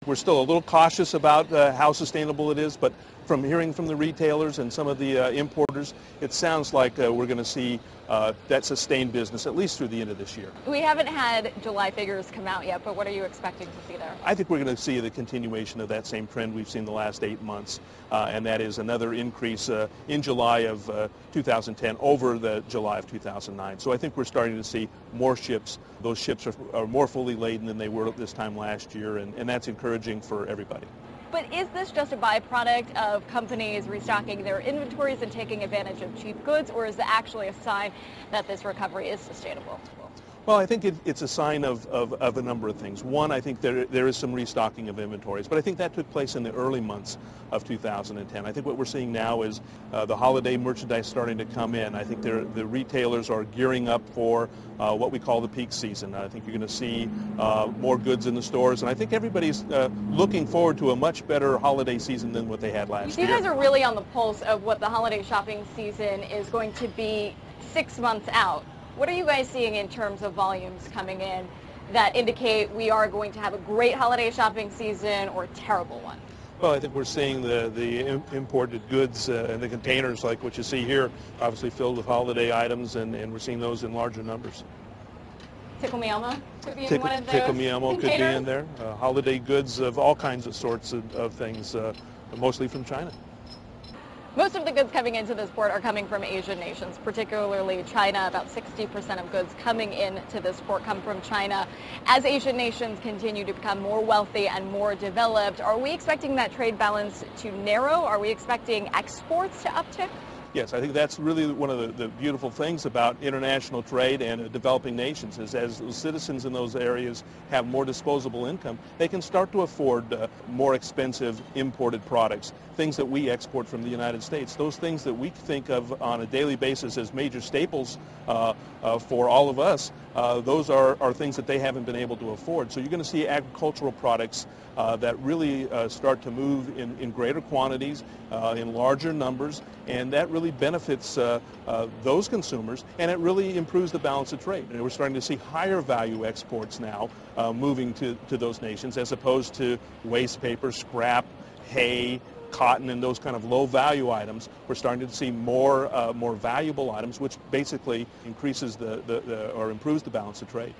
We're still a little cautious about how sustainable it is, but from hearing from the retailers and some of the importers, it sounds like we're going to see that sustained business at least through the end of this year. We haven't had July figures come out yet, but what are you expecting to see there? I think we're going to see the continuation of that same trend we've seen the last 8 months, and that is another increase in July of 2010 over the July of 2009. So I think we're starting to see more ships. Those ships are more fully laden than they were at this time last year, and that's encouraging for everybody. But is this just a byproduct of companies restocking their inventories and taking advantage of cheap goods, or is it actually a sign that this recovery is sustainable? Well, I think it's a sign of a number of things. One, I think there is some restocking of inventories, but I think that took place in the early months of 2010. I think what we're seeing now is the holiday merchandise starting to come in. I think the retailers are gearing up for what we call the peak season. I think you're going to see more goods in the stores, and I think everybody's looking forward to a much better holiday season than what they had last year. You guys are really on the pulse of what the holiday shopping season is going to be 6 months out. What are you guys seeing in terms of volumes coming in that indicate we are going to have a great holiday shopping season or a terrible one? Well, I think we're seeing the imported goods in the containers like what you see here, obviously filled with holiday items, and we're seeing those in larger numbers. Tickle Me Elmo could be in one of those Tickle Me Elmo containers? could be in there. Holiday goods of all kinds of sorts of things, mostly from China. Most of the goods coming into this port are coming from Asian nations, particularly China. About 60% of goods coming into this port come from China. As Asian nations continue to become more wealthy and more developed, are we expecting that trade balance to narrow? Are we expecting exports to uptick? Yes, I think that's really one of the beautiful things about international trade and developing nations is as citizens in those areas have more disposable income, they can start to afford more expensive imported products, things that we export from the United States. Those things that we think of on a daily basis as major staples for all of us, those are things that they haven't been able to afford. So you're going to see agricultural products that really start to move in greater quantities, in larger numbers, and that really benefits those consumers, and it really improves the balance of trade. And we're starting to see higher value exports now moving to those nations as opposed to waste paper, scrap, hay, cotton, and those kind of low value items. We're starting to see more valuable items, which basically increases or improves the balance of trade.